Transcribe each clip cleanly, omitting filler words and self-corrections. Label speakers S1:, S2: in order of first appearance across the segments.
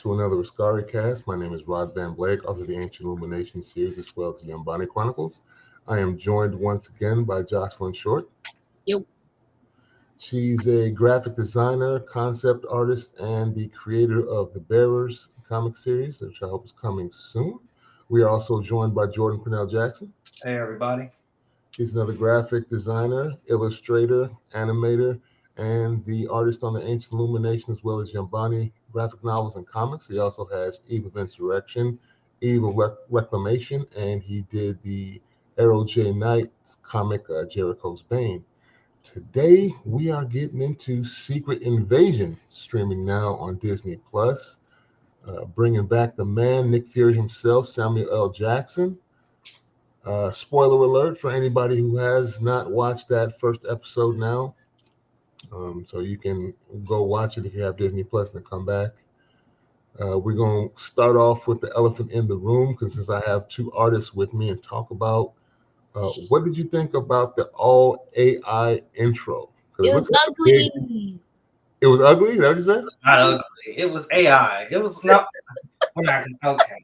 S1: to another Askari cast. My name is Rod Van Blake, author of the Ancient Illumination series as well as the Yambani Chronicles. I am joined once again by Jocelyn Short.
S2: Yep.
S1: She's a graphic designer, concept artist, and the creator of the Bearers comic series, which I hope is coming soon. We are also joined by Jordan Purnell Jackson.
S3: Hey, everybody.
S1: He's another graphic designer, illustrator, animator, and the artist on the Ancient Illumination as well as Yambani graphic novels and comics. He also has Eve of Insurrection, Eve of Reclamation, and he did the Arrow J. Knight comic, Jericho's Bane. Today, we are getting into Secret Invasion, streaming now on Disney Plus, bringing back the man, Nick Fury himself, Samuel L. Jackson. Spoiler alert for anybody who has not watched that first episode now. So you can go watch it if you have Disney Plus and then come back. We're going to start off with the elephant in the room because since I have two artists with me and talk about what did you think about the all AI intro?
S2: It was ugly.
S1: It was ugly? Is that what you said?
S3: Not ugly. It was AI. It was not. We're not okay.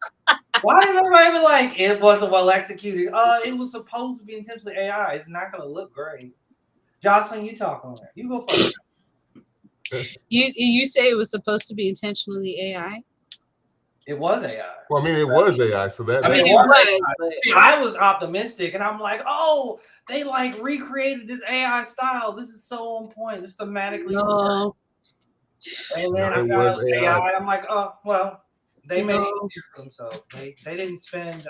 S3: Why does everybody be like it wasn't well executed? It was supposed to be intentionally AI. It's not going to look great. Jocelyn, you talk on that. You go first.
S2: You say it was supposed to be intentionally AI?
S3: It was AI.
S1: Well, I mean, it was AI, so that.
S2: I mean,
S3: it
S2: it was.
S3: But... See, I was optimistic, and I'm like, oh, they like recreated this AI style. This is so on point. It's thematically.
S2: No.
S3: And then I found out it was AI. I'm like, oh, well, they made it easier for themselves. They didn't spend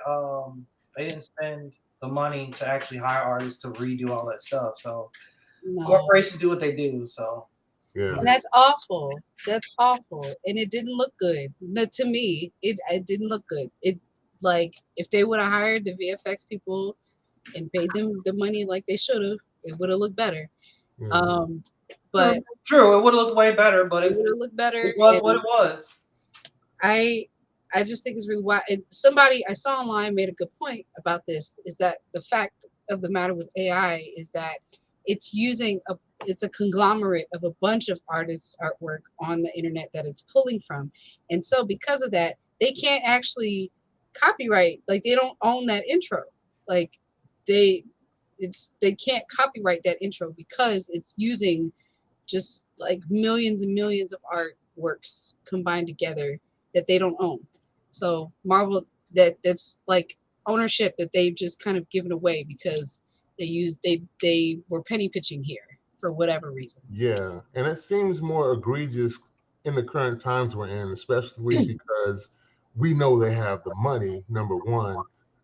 S3: the money to actually hire artists to redo all that stuff. So corporations do what they do. So.
S1: Yeah.
S2: And that's awful. That's awful. And it didn't look good. No, to me, it didn't look good. It like if they would have hired the VFX people and paid them the money like they should have, it would have looked better.
S1: Mm-hmm.
S2: But
S3: true, it would have looked way better, but
S2: it would have looked better.
S3: It was what it was.
S2: I just think it's really wild. Somebody I saw online made a good point about this, is that the fact of the matter with AI is that it's a conglomerate of a bunch of artists' artwork on the internet that it's pulling from. And so because of that, they can't actually copyright, like they don't own that intro. Like they can't copyright that intro because it's using just like millions and millions of artworks combined together that they don't own. So Marvel, that's like ownership that they've just kind of given away because they were penny pitching here for whatever reason.
S1: Yeah, and it seems more egregious in the current times we're in, especially because we know they have the money, number one.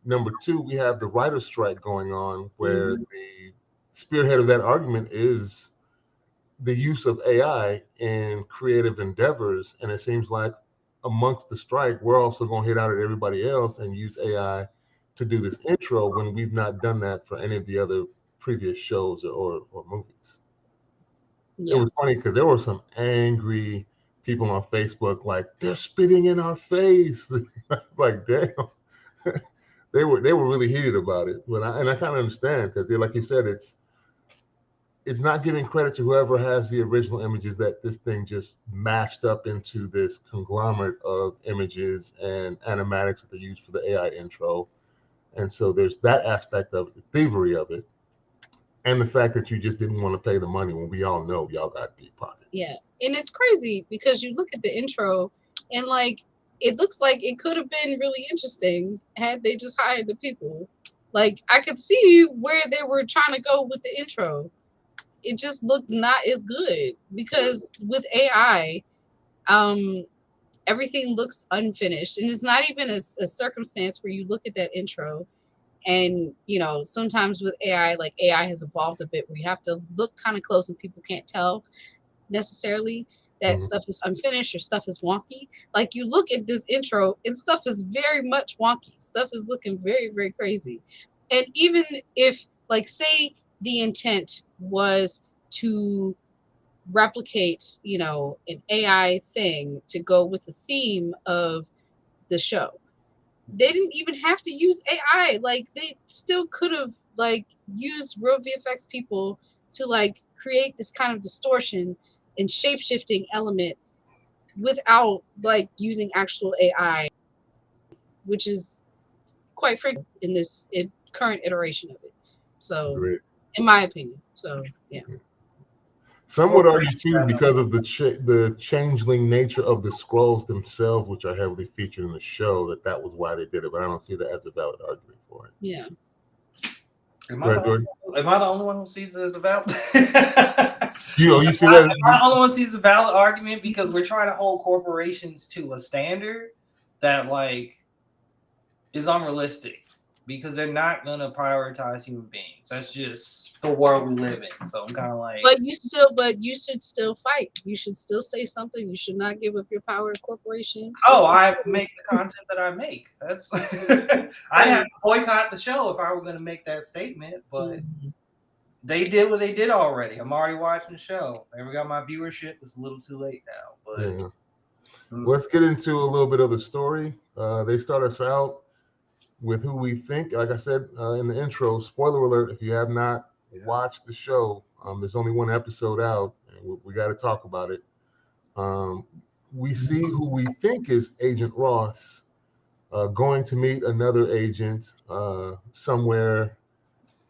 S1: Number two, we have the writer's strike going on where the spearhead of that argument is the use of AI in creative endeavors. And it seems like amongst the strike, we're also going to hit out at everybody else and use AI to do this intro when we've not done that for any of the other previous shows or movies. Yeah. It was funny because there were some angry people on Facebook like, they're spitting in our face. Like, damn. they were really heated about it. But I kind of understand because, like you said, it's not giving credit to whoever has the original images that this thing just mashed up into this conglomerate of images and animatics that they use for the AI intro. And so there's that aspect of it, the thievery of it, and the fact that you just didn't want to pay the money when we all know y'all got deep pockets.
S2: Yeah, and it's crazy because you look at the intro and like it looks like it could have been really interesting had they just hired the people. Like I could see where they were trying to go with the intro. It just looked not as good because with AI, everything looks unfinished, and it's not even a circumstance where you look at that intro and sometimes with AI, like AI has evolved a bit where you have to look kind of close and people can't tell necessarily that stuff is unfinished or stuff is wonky. Like you look at this intro and stuff is very much wonky. Stuff is looking very, very crazy. And even if, like, say the intent was to replicate, an AI thing to go with the theme of the show, they didn't even have to use AI. Like they still could have like used real VFX people to like create this kind of distortion and shape-shifting element without like using actual AI, which is quite frequent in this current iteration of it. So,
S1: Great.
S2: in my opinion, so yeah.
S1: Some would argue too, because of the changeling nature of the scrolls themselves, which are heavily featured in the show, that was why they did it. But I don't see that as a valid argument for it.
S2: Yeah.
S3: Am I the only one who sees it as a valid?
S1: You see that?
S3: Am I the only one who sees a valid argument because we're trying to hold corporations to a standard that like is unrealistic because they're not gonna prioritize human beings. That's just the world we live in. So I'm kind of like.
S2: But you should still fight. You should still say something. You should not give up your power to corporations.
S3: I make the content that I make. That's I have to boycott the show if I were going to make that statement, but they did what they did already. I'm already watching the show. I never got my viewership. It's a little too late now. But
S1: yeah. Let's get into a little bit of the story. They start us out with who we think. Like I said in the intro, spoiler alert, if you have not watched the show, there's only one episode out, and we got to talk about it. We see who we think is Agent Ross going to meet another agent somewhere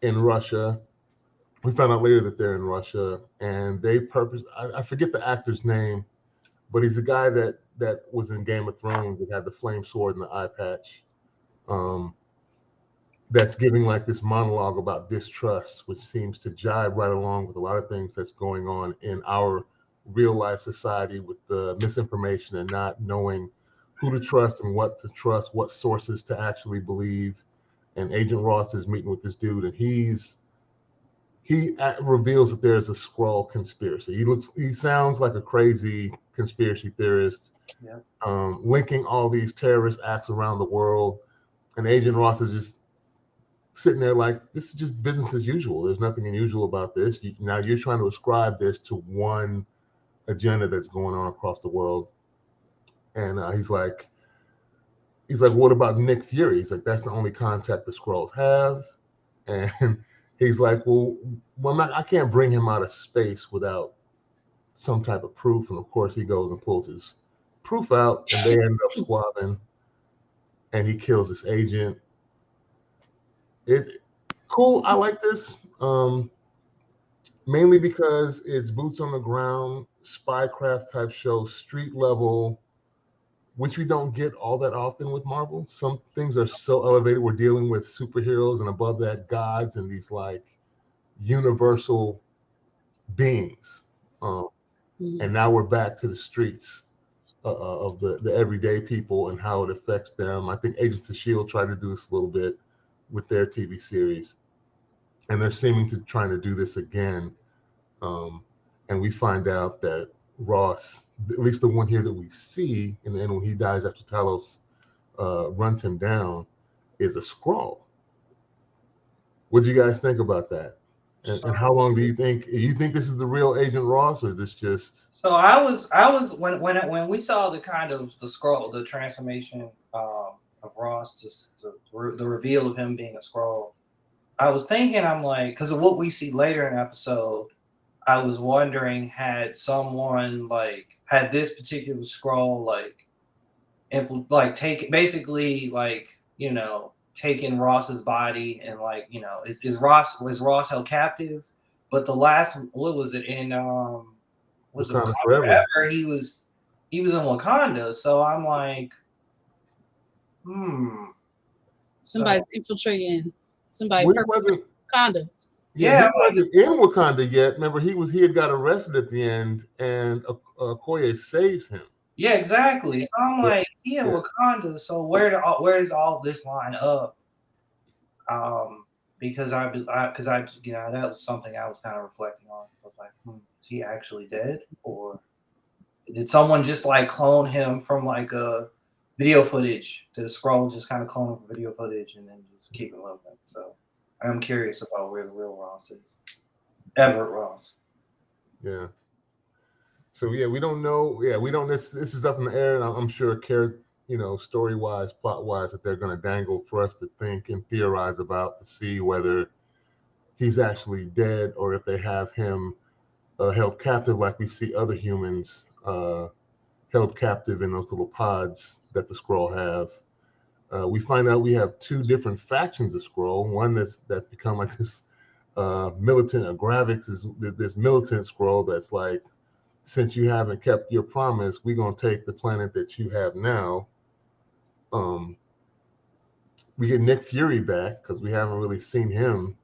S1: in Russia. We found out later that they're in Russia, and they I forget the actor's name, but he's a guy that was in Game of Thrones that had the flame sword and the eye patch. That's giving like this monologue about distrust, which seems to jive right along with a lot of things that's going on in our real life society with the misinformation and not knowing who to trust and what to trust, what sources to actually believe. And Agent Ross is meeting with this dude, and he reveals that there's a Skrull conspiracy. He sounds like a crazy conspiracy theorist, linking all these terrorist acts around the world. And Agent Ross is just sitting there like, this is just business as usual. There's nothing unusual about this. Now you're trying to ascribe this to one agenda that's going on across the world. And he's like, what about Nick Fury? He's like, that's the only contact the Skrulls have. And he's like, well, I can't bring him out of space without some type of proof. And of course, he goes and pulls his proof out, and they end up squabbling. And he kills this agent. It's cool. I like this, mainly because it's boots on the ground, spycraft type show, street level, which we don't get all that often with Marvel. Some things are so elevated. We're dealing with superheroes, and above that, gods and these like universal beings. And now we're back to the streets of the everyday people and how it affects them. I think Agents of S.H.I.E.L.D. tried to do this a little bit with their TV series, and they're seeming to trying to do this again. And we find out that Ross, at least the one here that we see, and then when he dies after Talos runs him down, is a Skrull. What do you guys think about that? And how long do you think this is the real Agent Ross, or is this just?
S3: So I was when we saw the kind of the Skrull, the transformation of Ross, just the reveal of him being a Skrull, I was thinking, I'm like, because of what we see later in the episode, I was wondering, had someone like had this particular Skrull taken Ross's body and is Ross held captive? But the last, what was it in was it Wakanda Forever? He was in Wakanda, so I'm like,
S2: somebody's infiltrating somebody.
S1: Well, he wasn't
S2: Wakanda.
S1: Yeah, he wasn't in Wakanda yet. Remember, he had got arrested at the end, and Okoye saves him.
S3: Yeah, exactly. So I'm like, he in Wakanda. So where does all this line up? Because I that was something I was kind of reflecting on. I was like, is he actually dead, or did someone just like clone him from like a video footage? Did a Skrull just kind of clone him from video footage and then just keep him living? So I'm curious about where the real Ross is. Everett Ross.
S1: Yeah. So we don't know. Yeah, we don't. This is up in the air, and I'm sure, story wise, plot wise, that they're going to dangle for us to think and theorize about to see whether he's actually dead or if they have him held captive, like we see other humans held captive in those little pods that the Skrull have. We find out we have two different factions of Skrull. One that's become like this militant. Gravix is this militant Skrull that's like, since you haven't kept your promise, we're gonna take the planet that you have now. We get Nick Fury back because we haven't really seen him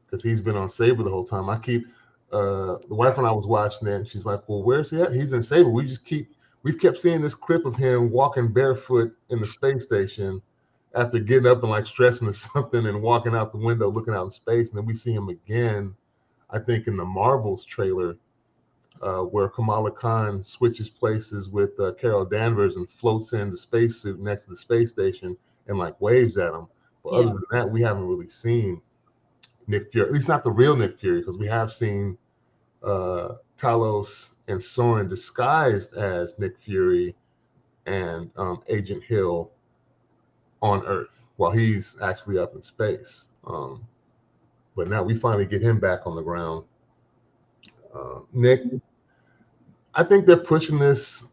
S1: because he's been on Saber the whole time. I keep the wife and I was watching it, and she's like, "Well, where's he at? He's in Saber." We've kept seeing this clip of him walking barefoot in the space station after getting up and like stretching or something and walking out the window looking out in space, and then we see him again, I think, in the Marvels trailer. Where Kamala Khan switches places with Carol Danvers and floats in the spacesuit next to the space station and like waves at him. But other than that, we haven't really seen Nick Fury, at least not the real Nick Fury, because we have seen Talos and Soren disguised as Nick Fury and Agent Hill on Earth while he's actually up in space. But now we finally get him back on the ground. Nick, I think they're pushing this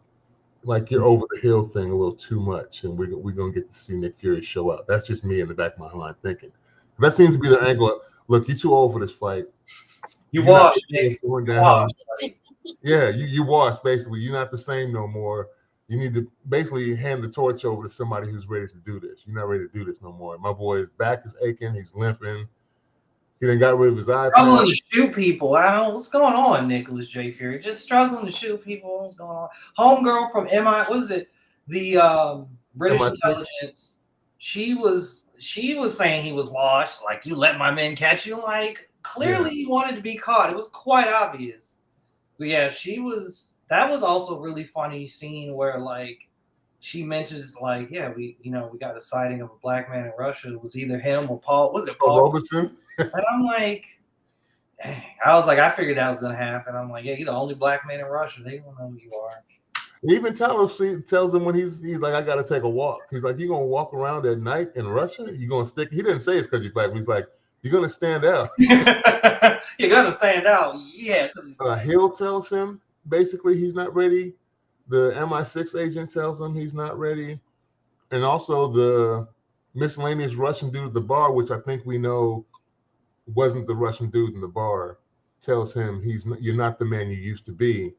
S1: like you're over the hill thing a little too much, and we're gonna get to see Nick Fury show up. That's just me in the back of my mind thinking. That seems to be their angle. Look, you're too old for this fight.
S3: You washed, Nick.
S1: Yeah, you washed basically. You're not the same no more. You need to basically hand the torch over to somebody who's ready to do this. You're not ready to do this no more. My boy's back is aching. He's limping. He done got rid of his iPad.
S3: Struggling to shoot people. I don't know what's going on, Nicholas J. Fury. Just struggling to shoot people. What's going on? Homegirl from MI, what is it? The British
S1: MI6.
S3: intelligence. She was saying he was washed. Like, you let my men catch you. Like, clearly he wanted to be caught. It was quite obvious. But yeah, that was also a really funny scene where like she mentions like, yeah, we got a sighting of a black man in Russia. It was either him or Paul. Was it Paul
S1: Robeson?
S3: And I'm like, dang. I was like, I figured that was gonna happen. I'm like, yeah, you're the only black man in Russia. They don't know who you are.
S1: Even Talos tells him when he's like, I gotta take a walk. He's like, you gonna walk around at night in Russia? You gonna stick? He didn't say it's because you're black. But he's like, you're gonna stand out.
S3: You're gonna stand out, yeah.
S1: Hill tells him basically he's not ready. The MI6 agent tells him he's not ready, and also the miscellaneous Russian dude at the bar, which I think we know wasn't the Russian dude in the bar, tells him you're not the man you used to be.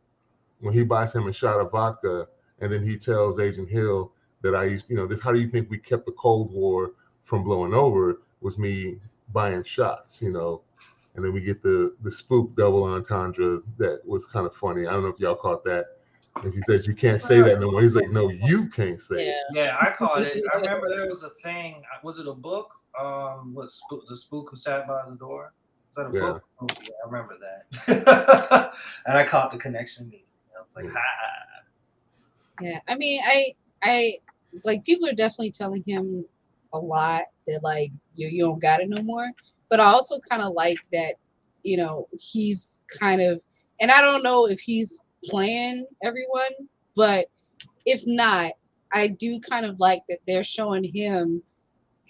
S1: When he buys him a shot of vodka, and then he tells Agent Hill that how do you think we kept the Cold War from blowing over? Was me buying shots, and then we get the spook double entendre that was kind of funny. I don't know if y'all caught that. And she says, you can't say that no more. He's like, no, you can't say it.
S3: Yeah, I caught it. I remember there was a thing. Was it a book? The spook who sat by the door? Was that a book? Oh, yeah, I remember that. And I caught the connection immediately. I was like, ha.
S2: Yeah, I mean, I like people are definitely telling him a lot that like you don't got it no more. But I also kind of like that, he's kind of, and I don't know if he's playing everyone, but if not, I do kind of like that they're showing him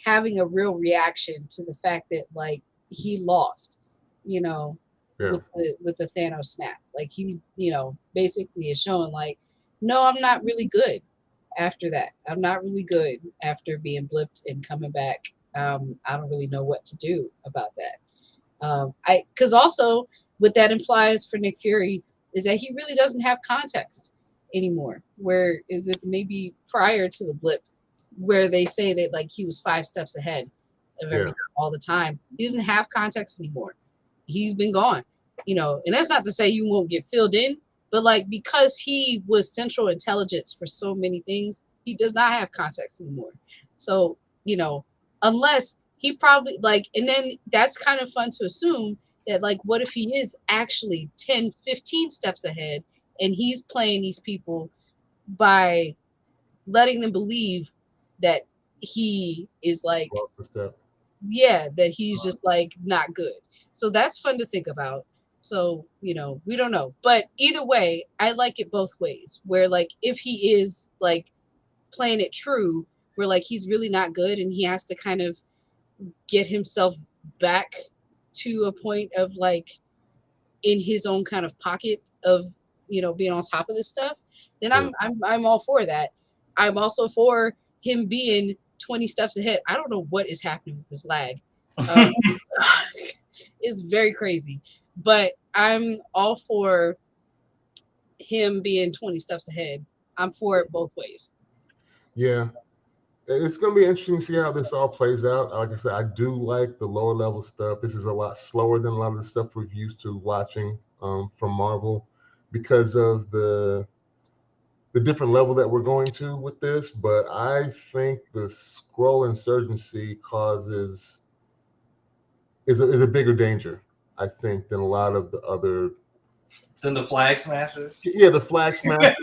S2: having a real reaction to the fact that like he lost, with the Thanos snap. Like he, basically is showing like, no, I'm not really good after that. I'm not really good after being blipped and coming back. I don't really know what to do about that. Because also what that implies for Nick Fury is that he really doesn't have context anymore. Where is it maybe prior to the blip where they say that like he was 5 steps ahead of everything all the time. He doesn't have context anymore. He's been gone, and that's not to say you won't get filled in, but like because he was central intelligence for so many things, he does not have context anymore. So, unless he probably like, and then that's kind of fun to assume that like, what if he is actually 10, 15 steps ahead and he's playing these people by letting them believe that he is like, that he's just like not good. So that's fun to think about. So, we don't know. But either way, I like it both ways where like, if he is like playing it true, where like he's really not good and he has to kind of get himself back to a point of like in his own kind of pocket of being on top of this stuff, then I'm all for that. I'm also for him being 20 steps ahead. I don't know what is happening with this lag. It's very crazy, but I'm all for him being 20 steps ahead. I'm for it both ways.
S1: Yeah. It's going to be interesting to see how this all plays out. Like I said, I do like the lower level stuff. This is a lot slower than a lot of the stuff we've used to watching from Marvel because of the different level that we're going to with this. But I think the Skrull insurgency is a bigger danger, I think, than a lot of the other.
S3: Than the Flag Smashers?
S1: Yeah, the Flag Smashers.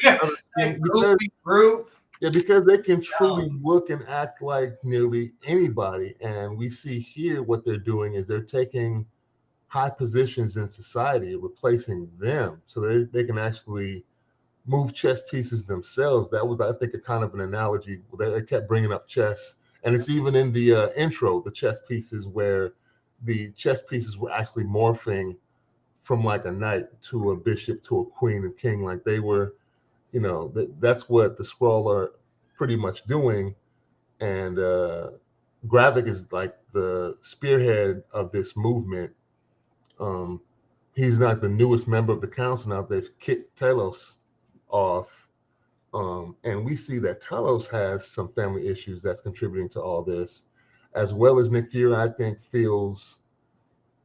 S3: Group.
S1: Yeah, because they can truly look and act like nearly anybody. And we see here what they're doing is they're taking high positions in society, replacing them so they can actually move chess pieces themselves. That was, I think, a kind of an analogy. They kept bringing up chess. And it's even in the intro, the chess pieces, where the chess pieces were actually morphing from like a knight to a bishop to a queen and king. Like they were, that's what the Skrull are pretty much doing. And Gravik is like the spearhead of this movement. He's not the newest member of the council now. They've kicked Talos off. And we see that Talos has some family issues that's contributing to all this, as well as Nick Fury, I think, feels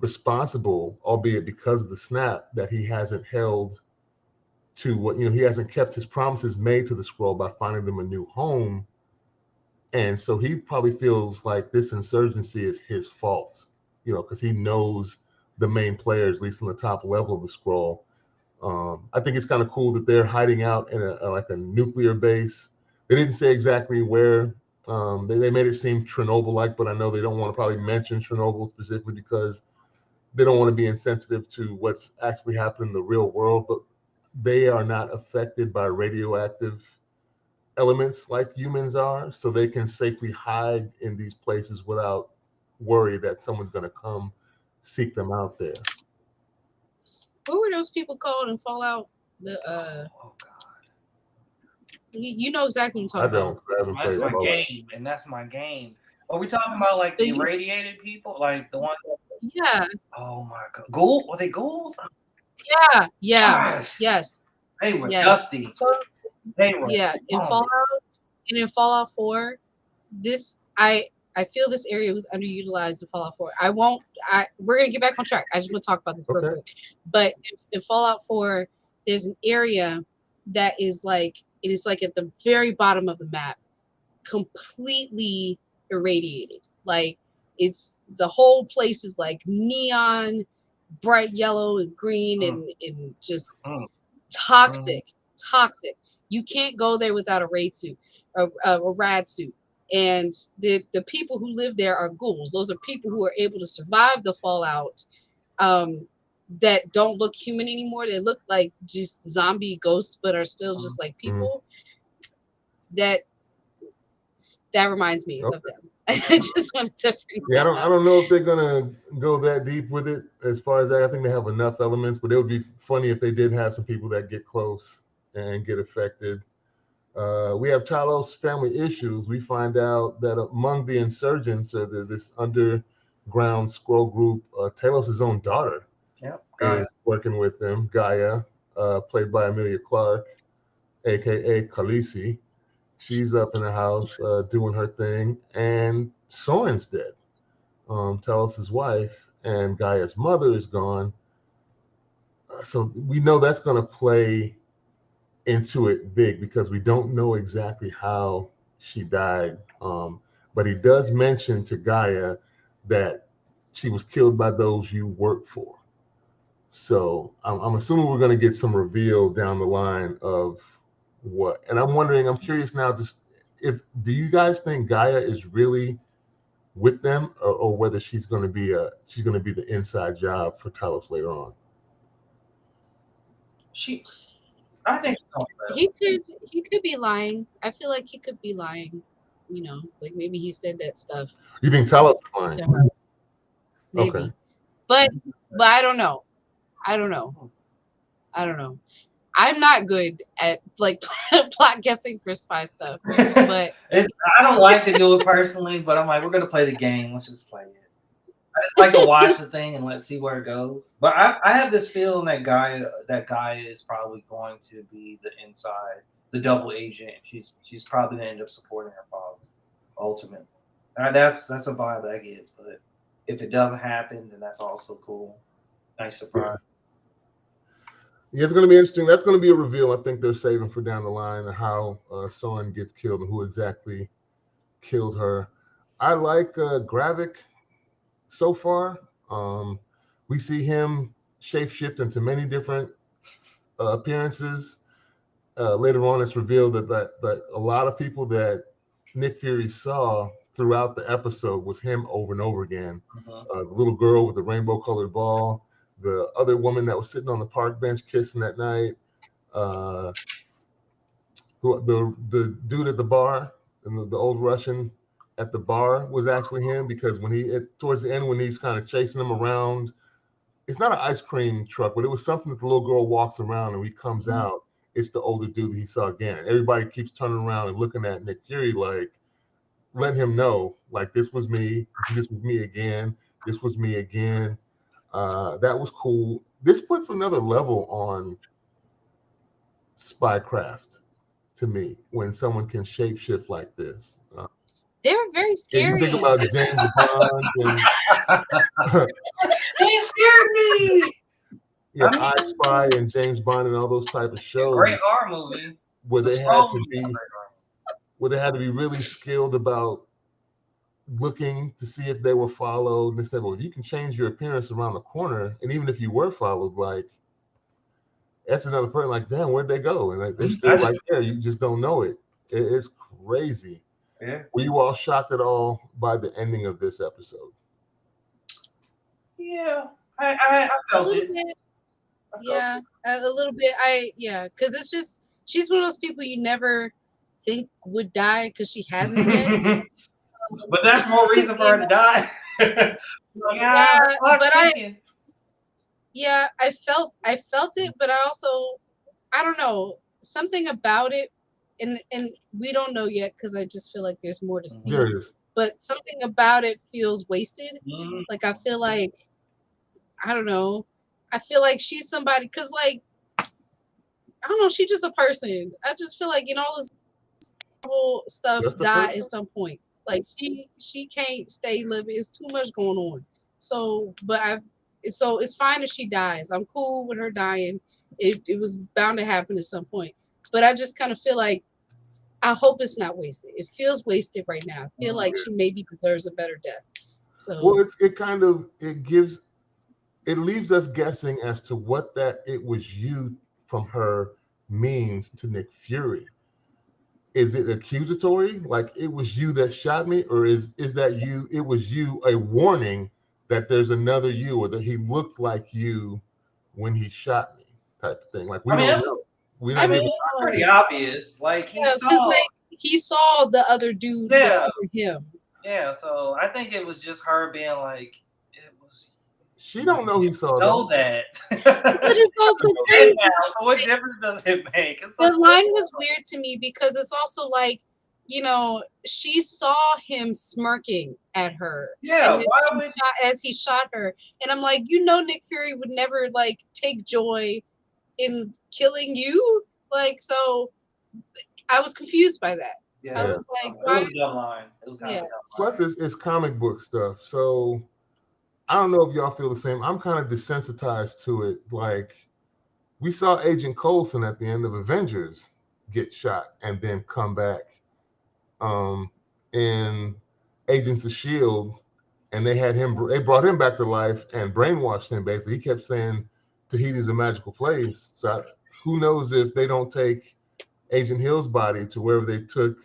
S1: responsible, albeit because of the snap, that he hasn't held to what, he hasn't kept his promises made to the Skrull by finding them a new home. And so he probably feels like this insurgency is his fault, because he knows the main players, at least on the top level of the Skrull. I think it's kind of cool that they're hiding out in a nuclear base. They didn't say exactly where. They made it seem Chernobyl-like, but I know they don't want to probably mention Chernobyl specifically because they don't want to be insensitive to what's actually happening in the real world. But they are not affected by radioactive elements like humans are, so they can safely hide in these places without worry that someone's going to come seek them out there.
S2: What were those people called in Fallout? The
S3: oh God,
S2: you know exactly what I'm talking about.
S1: I haven't played
S3: my
S1: Fallout.
S3: game, and that's my game. Are we talking about like the irradiated people, like the ones that?
S2: Yeah.
S3: Oh my God, ghoul? Were they ghouls?
S2: Yeah. Yes.
S3: They were dusty.
S2: So
S3: they were.
S2: Yeah, in Fallout 4, this I feel this area was underutilized in Fallout 4. We're gonna get back on track. I just want to talk about this real quick. But in Fallout 4, there's an area that is like it is like at the very bottom of the map, completely irradiated. Like it's the whole place is like neon, bright yellow and green and just toxic. You can't go there without a raid suit, a rad suit. And the people who live there are ghouls. Those are people who are able to survive the fallout that don't look human anymore. They look like just zombie ghosts, but are still just like people. That reminds me of them. I just wanted to bring
S1: I don't know if they're gonna go that deep with it as far as that. I think they have enough elements, but it would be funny if they did have some people that get close and get affected. We have Talos family issues. We find out that among the insurgents, this underground Skrull group, Talos' own daughter is working with them, Gaia, played by Emilia Clarke, aka Khaleesi. She's up in the house doing her thing, and Soren's dead. Talos' wife and Gaia's mother is gone. So we know that's going to play into it big because we don't know exactly how she died. But he does mention to Gaia that she was killed by those you work for. So I'm assuming we're going to get some reveal down the line of what. And I'm curious now, do you guys think Gaia is really with them, or whether she's going to be the inside job for Talos later on?
S3: I think so.
S2: He could be lying. I feel like he could be lying. Like maybe he said that stuff.
S1: You think Talos is lying?
S2: Maybe. Okay. But I don't know. I don't know. I'm not good at like plot guessing for spy stuff, but
S3: I don't like to do it personally, but I'm like, we're gonna play the game. Let's just play it. I just like to watch the thing and let's see where it goes. But I have this feeling that guy is probably going to be the double agent. She's probably gonna end up supporting her father ultimately. That's a vibe I get. But if it doesn't happen, then that's also cool. Nice surprise.
S1: Yeah, it's going to be interesting. That's going to be a reveal. I think they're saving for down the line of how Son gets killed and who exactly killed her. I like Gravik so far. We see him shapeshift into many different appearances. Later on, it's revealed that a lot of people that Nick Fury saw throughout the episode was him over and over again. The little girl with the rainbow-colored ball, the other woman that was sitting on the park bench kissing that night, the dude at the bar, and the old Russian at the bar was actually him, because towards the end when he's kind of chasing him around, it's not an ice cream truck, but it was something that the little girl walks around and when he comes out, it's the older dude that he saw again. And everybody keeps turning around and looking at Nick Fury like, let him know, like, this was me again, this was me again. That was cool. This puts another level on spycraft to me when someone can shapeshift like this.
S2: they were very scary.
S1: You think about James Bond and
S3: He scared me.
S1: Yeah, I Spy and James Bond and all those type of shows.
S3: Great horror movie.
S1: Where they had to be really skilled about looking to see if they were followed. And they said, well, you can change your appearance around the corner, and even if you were followed, like, that's another person. Like, damn, where'd they go? And like, they're still right there. You just don't know it. It's crazy.
S3: Yeah.
S1: Were you all shocked at all by the ending of this episode?
S3: Yeah, I felt
S2: a little
S3: it.
S2: bit. Yeah, a little bit. Because it's just, she's one of those people you never think would die because she hasn't yet.
S3: But that's more reason for her to die.
S2: I felt it, but I don't know, something about it, and we don't know yet because I just feel like there's more to see.
S1: There it is.
S2: But something about it feels wasted. Like, I feel like, I don't know. I feel like she's somebody, because, like, I don't know, she's just a person. I just feel like, all this whole stuff die at some point. Like, she can't stay living. It's too much going on. So it's fine if she dies. I'm cool with her dying. It was bound to happen at some point. But I just kind of feel like, I hope it's not wasted. It feels wasted right now. I feel like she maybe deserves a better death. So,
S1: well, it leaves us guessing as to what that "it was you" from her means to Nick Fury. Is it accusatory, like, it was you that shot me, or is that you? It was you, a warning that there's another you, or that he looked like you when he shot me, type of thing. Like, we don't know.
S3: It's pretty obvious. Like,
S2: he saw the other dude, the other him.
S3: Yeah, so I think it was just her being like, it was.
S1: She don't know he saw
S3: that.
S2: But it's also
S3: crazy. So what difference does it make?
S2: The line was weird to me because it's also like, she saw him smirking at her.
S3: Yeah,
S2: as he shot her, and I'm like, Nick Fury would never like take joy in killing you. Like, so I was confused by that.
S3: Yeah,
S2: I was like,
S3: why? It was a dumb line. It was kind of a dumb line.
S1: Plus, it's comic book stuff, so I don't know if y'all feel the same. I'm kind of desensitized to it. Like, we saw Agent Coulson at the end of Avengers get shot and then come back in Agents of S.H.I.E.L.D., and they brought him back to life and brainwashed him, basically. He kept saying Tahiti's a magical place. So who knows if they don't take Agent Hill's body to wherever they took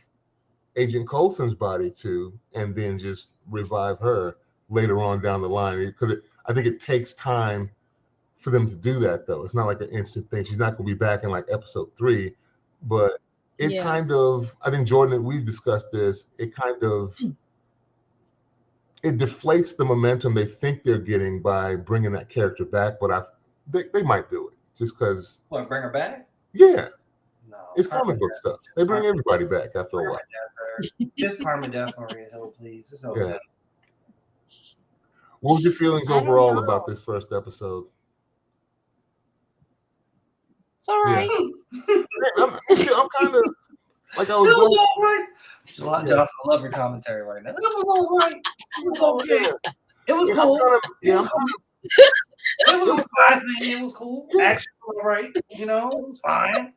S1: Agent Coulson's body to, and then just revive her later on down the line. Because I think it takes time for them to do that, though. It's not like an instant thing. She's not going to be back in like episode 3, but it kind of, I think, Jordan, we've discussed this, it kind of, it deflates the momentum they think they're getting by bringing that character back, but they might do it just because.
S3: What, bring her back?
S1: Yeah,
S3: No,
S1: it's comic book stuff. They bring everybody back after a while.
S3: Just permadeath Maria Hill, please. It's okay.
S1: Yeah. What was your feelings
S2: I don't
S1: overall
S2: know.
S1: about this first episode?
S2: It's all right.
S1: I'm kind of like I
S3: It
S1: was
S3: was
S1: glad.
S3: all right. Jocelyn, I love your commentary right now. It was all right. It was okay. It was cool. It was cool. It was a fine thing. It was cool. Action was all right. You know, it was fine.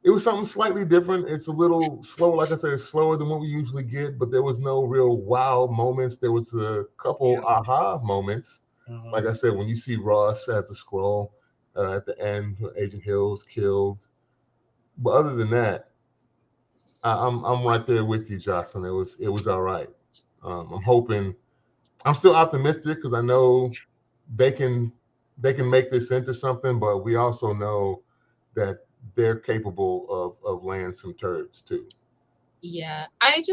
S1: It was something slightly different. It's a little slow. Like I said, it's slower than what we usually get, but there was no real wow moments. There was a couple aha moments.
S3: Mhm.
S1: Like I said, when you see Ross as a scroll at the end, Agent Hill's killed. But other than that, I'm right there with you, Jocelyn. It was all right. I'm hoping. I'm still optimistic because I know they can make this into something, but we also know that they're capable of laying some turds too.
S2: Yeah, I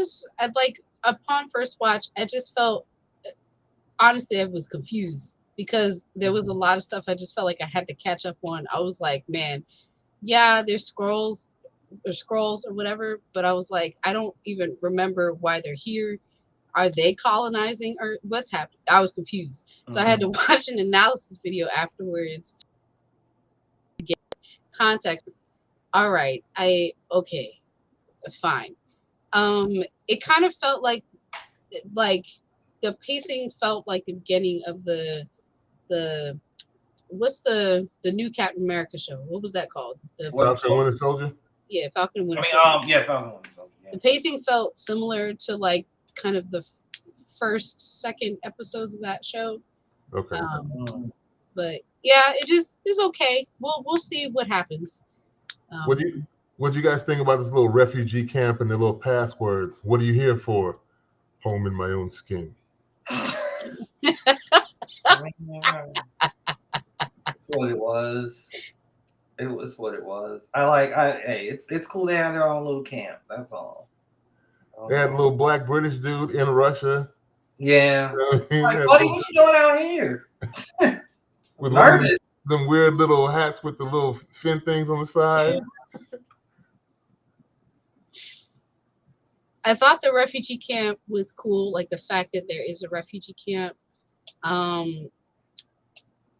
S2: like upon first watch, I just felt honestly I was confused because there was a lot of stuff I just felt like I had to catch up on. I was like, man, yeah, there's scrolls or whatever, but I was like, I don't even remember why they're here. Are they colonizing or what's happening? I was confused. So I had to watch an analysis video afterwards to get context. All right, okay, fine. It kind of felt like the pacing felt like the beginning of the what's the new Captain America show? What was that called? The
S1: Falcon Winter Soldier.
S2: Yeah, Falcon and Winter Soldier.
S3: Yeah, Falcon and Winter Soldier. Yeah.
S2: The pacing felt similar to like kind of the first, second episodes of that show.
S1: Okay.
S2: But yeah, it's okay. We'll see what happens.
S1: What do you guys think about this little refugee camp and their little passwords? What are you here for? Home in my own skin.
S3: That's what it was. It was what it was. Hey, it's cool they have their own little camp. That's all.
S1: They had a little black British dude in Russia.
S3: Yeah.
S1: You know what I mean?
S3: Like, buddy, what you doing out here?
S1: With them weird little hats with the little fin things on the side.
S2: Yeah. I thought the refugee camp was cool, like the fact that there is a refugee camp. I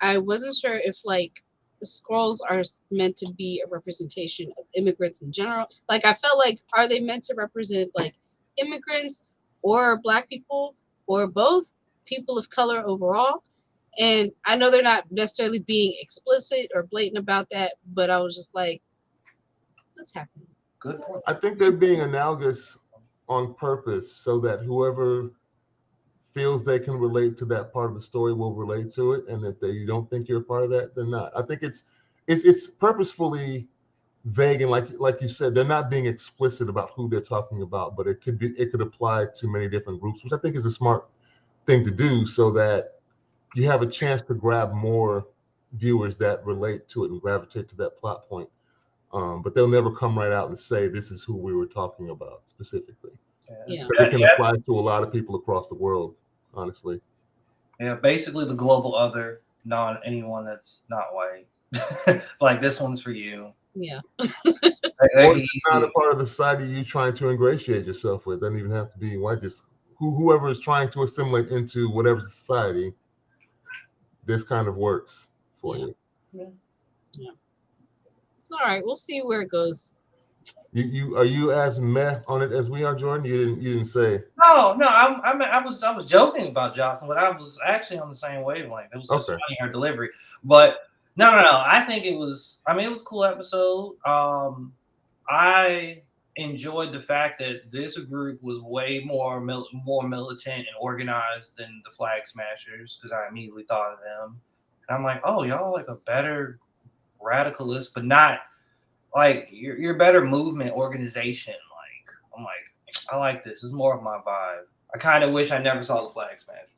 S2: wasn't sure if like the scrolls are meant to be a representation of immigrants in general. Like I felt like, are they meant to represent like immigrants or Black people or both, people of color overall? And I know they're not necessarily being explicit or blatant about that, but I was just like, what's happening?
S3: Good point.
S1: I think they're being analogous on purpose so that whoever feels they can relate to that part of the story will relate to it, and if they don't think you're a part of that, they're not. I think it's purposefully vague, and like you said, they're not being explicit about who they're talking about, but it could apply to many different groups, which I think is a smart thing to do so that you have a chance to grab more viewers that relate to it and gravitate to that plot point. But they'll never come right out and say this is who we were talking about specifically.
S2: Yeah.
S1: But it can apply to a lot of people across the world, honestly.
S3: Yeah, basically the global other, not anyone that's not white. Like this one's for you.
S2: Yeah.
S1: Or it's not a part of the society you're trying to ingratiate yourself with. It doesn't even have to be white. Just whoever is trying to assimilate into whatever society, this kind of works for you.
S2: Yeah. It's all right. We'll see where it goes.
S1: You are you as meh on it as we are, Jordan? You didn't say.
S3: No. I was joking about Jocelyn, but I was actually on the same wavelength. It was just funny her delivery. But no. I think it was. I mean, it was a cool episode. I enjoyed the fact that this group was way more militant and organized than the Flag Smashers, because I immediately thought of them, and I'm like, oh, y'all like a better radicalist, but not like you're a better movement organization. Like I'm like, I like this. This is more of my vibe. I kind of wish I never saw the Flag Smashers.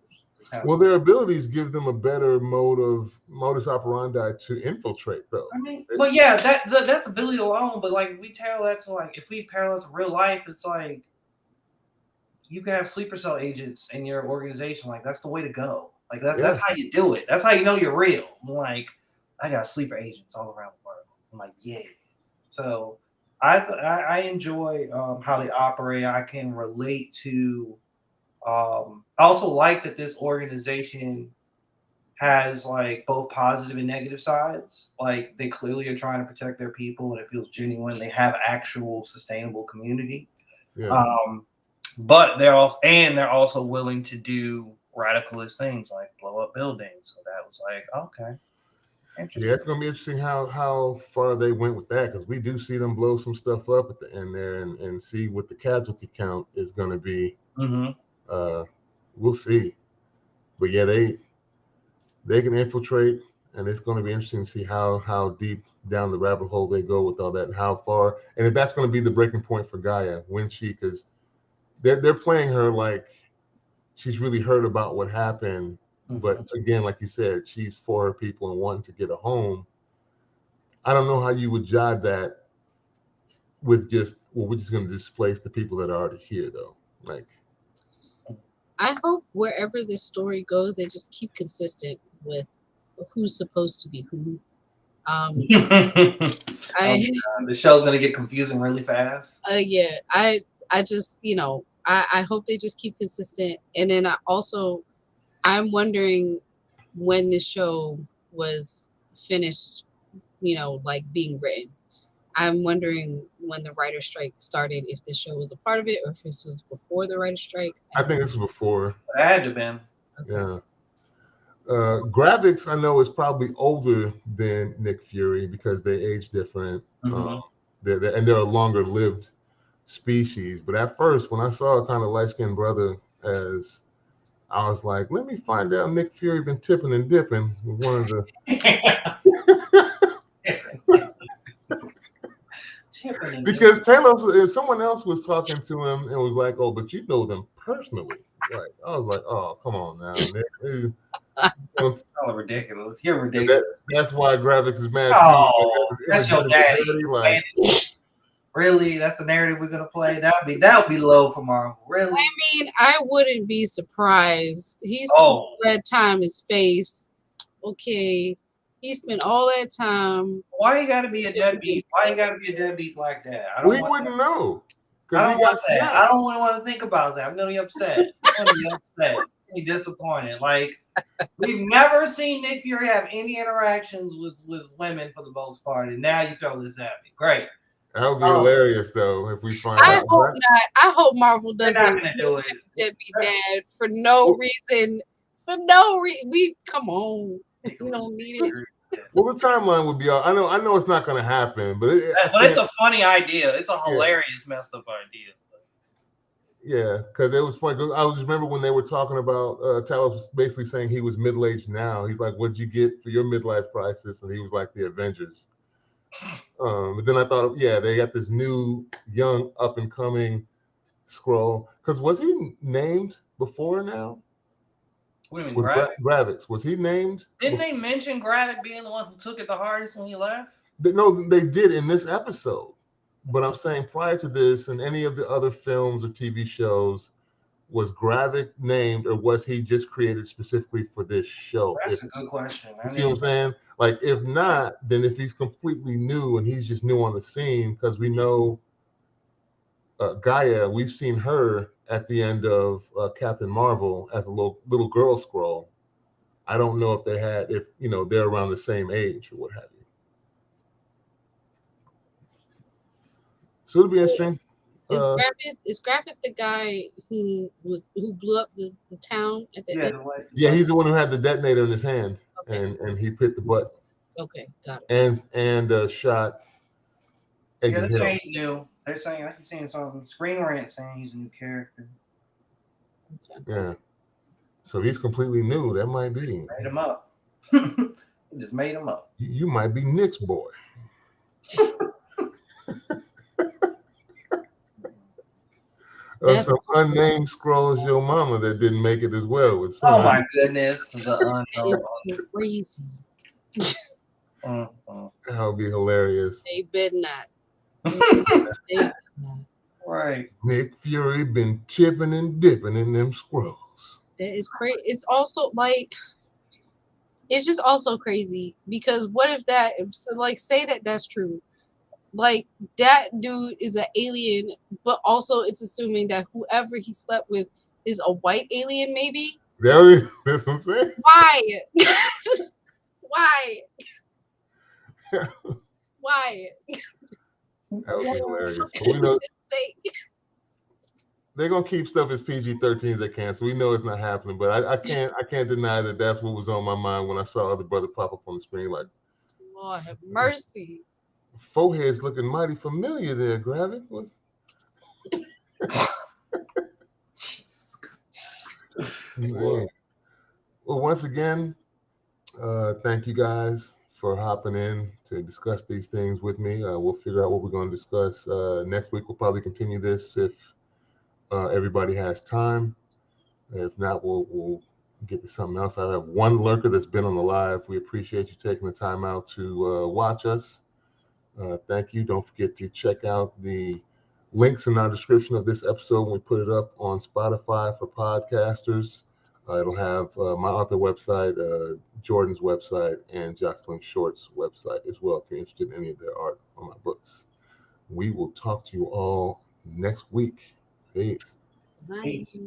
S1: Well, their abilities give them a better modus operandi to infiltrate, though.
S3: I mean, but yeah, that's ability alone. But like, we tell that to like, if we parallel to real life, it's like you can have sleeper cell agents in your organization. Like that's the way to go. Like that's how you do it. That's how you know you're real. Like I got sleeper agents all around the world. I'm like, yeah. So I enjoy how they operate. I can relate to. I also like that this organization has like both positive and negative sides. Like they clearly are trying to protect their people, and it feels genuine. They have actual sustainable community.
S1: Yeah.
S3: But they're also willing to do radicalist things like blow up buildings. So that was like, okay,
S1: Yeah,
S3: interesting.
S1: it's gonna be interesting how far they went with that because we do see them blow some stuff up at the end there and see what the casualty count is gonna be.
S3: Mm-hmm.
S1: Uh, we'll see. But yeah, they can infiltrate, and it's going to be interesting to see how deep down the rabbit hole they go with all that, and how far, and if that's going to be the breaking point for Gaia when she, because they're playing her like she's really heard about what happened, but again, like you said, she's for her people and wanting to get a home. I don't know how you would jive that with just, well, we're just going to displace the people that are already here, though. Like,
S2: I hope wherever this story goes, they just keep consistent with who's supposed to be who. I
S3: The show's gonna get confusing really fast.
S2: yeah, I just I hope they just keep consistent, and then I'm wondering when the show was finished, like being written. I'm wondering when the writer strike started, if the show was a part of it or if this was before the writer strike.
S1: I think this was before.
S3: It had to have been.
S2: Okay.
S1: Yeah. Gravix, I know, is probably older than Nick Fury because they age different. They're a longer lived species. But at first, when I saw a kind of light skinned brother, as I was like, let me find out Nick Fury been tipping and dipping with one of the. Because someone else was talking to him and was like, oh, but you know them personally. Like, I was like, oh, come on now. Nick.
S3: Oh, ridiculous. You're ridiculous.
S1: That's why Gravix is mad too.
S3: Oh, that's your daddy. Like, really? That's the narrative we're gonna play? That would be low for Marvel. Really?
S2: I mean, I wouldn't be surprised. He spent all that time in space. Okay. He spent all that time.
S3: Why you gotta be a deadbeat? Why you gotta be a deadbeat like that?
S1: We wouldn't know.
S3: I don't want that. I don't want to think about that. I'm gonna be upset. I'm gonna be upset. I'm gonna be disappointed. Like, we've never seen Nick Fury have any interactions with women for the most part, and now you throw this at me. Great.
S1: That would be hilarious, though, if we find
S2: I
S1: out.
S2: hope not. I hope Marvel doesn't
S3: do it.
S2: Deadbeat dad for no reason. For no reason. Come on. We don't need it.
S1: Well, the timeline would be. I know it's not going to happen, but
S3: it's a funny idea. It's a hilarious, messed up idea.
S1: Yeah, because it was funny. I was remember when they were talking about Talos was basically saying he was middle aged now. He's like, "What'd you get for your midlife crisis?" And he was like, "The Avengers." But then I thought, yeah, they got this new, young, up and coming Skrull. Because was he named before now?
S3: What do you mean, Gravik?
S1: Gravix, was he named?
S3: Didn't they mention Gravik being the one who took it the hardest when he left?
S1: No, they did in this episode. But I'm saying prior to this, and any of the other films or TV shows, was Gravik named, or was he just created specifically for this show?
S3: That's a good question.
S1: You see what I'm saying? Like, if not, then if he's completely new and he's just new on the scene, because we know Gaia, we've seen her at the end of Captain Marvel as a little girl Skrull. I don't know if they're around the same age or what have you. So it'll be interesting.
S2: Is Gravik the guy who blew up the town at the end?
S1: Yeah, he's the one who had the detonator in his hand, okay. and he hit the button.
S2: Okay, got it.
S1: And shot.
S3: Yeah, they're saying he's new. They're saying, I keep seeing some Screen Rant saying he's a new character.
S1: Yeah. So he's completely new. That might be.
S3: Made him up. He just made him up.
S1: You might be Nick's boy. Some unnamed Skrulls, your mama that didn't make it as well. With
S3: oh my goodness, the
S2: unknown. Crazy.
S1: That would be hilarious.
S2: They better not.
S3: Right.
S1: Nick Fury been tipping and dipping in them Skrulls.
S2: That is crazy. It's also like it's just also crazy because what if that, so like, say that that's true, like that dude is an alien, but also it's assuming that whoever he slept with is a white alien, maybe.
S1: That's what I'm saying.
S2: Why? Why? Why?
S1: That would be hilarious. But we know
S2: Sake.
S1: they're gonna keep stuff as PG-13 as they can, so we know it's not happening. But I can't deny that that's what was on my mind when I saw the brother pop up on the screen. Like,
S2: Lord have mercy.
S1: forehead's looking mighty familiar there, Gravity. What's... Man. Well, once again, thank you guys for hopping in to discuss these things with me. We'll figure out what we're going to discuss next week. We'll probably continue this if everybody has time. If not, we'll get to something else. I have one lurker that's been on the live. We appreciate you taking the time out to watch us. Thank you. Don't forget to check out the links in our description of this episode when we put it up on Spotify for podcasters. It'll have my author website, Jordan's website, and Jocelyn Short's website as well if you're interested in any of their art on my books. We will talk to you all next week. Peace.
S2: Bye.
S3: Peace.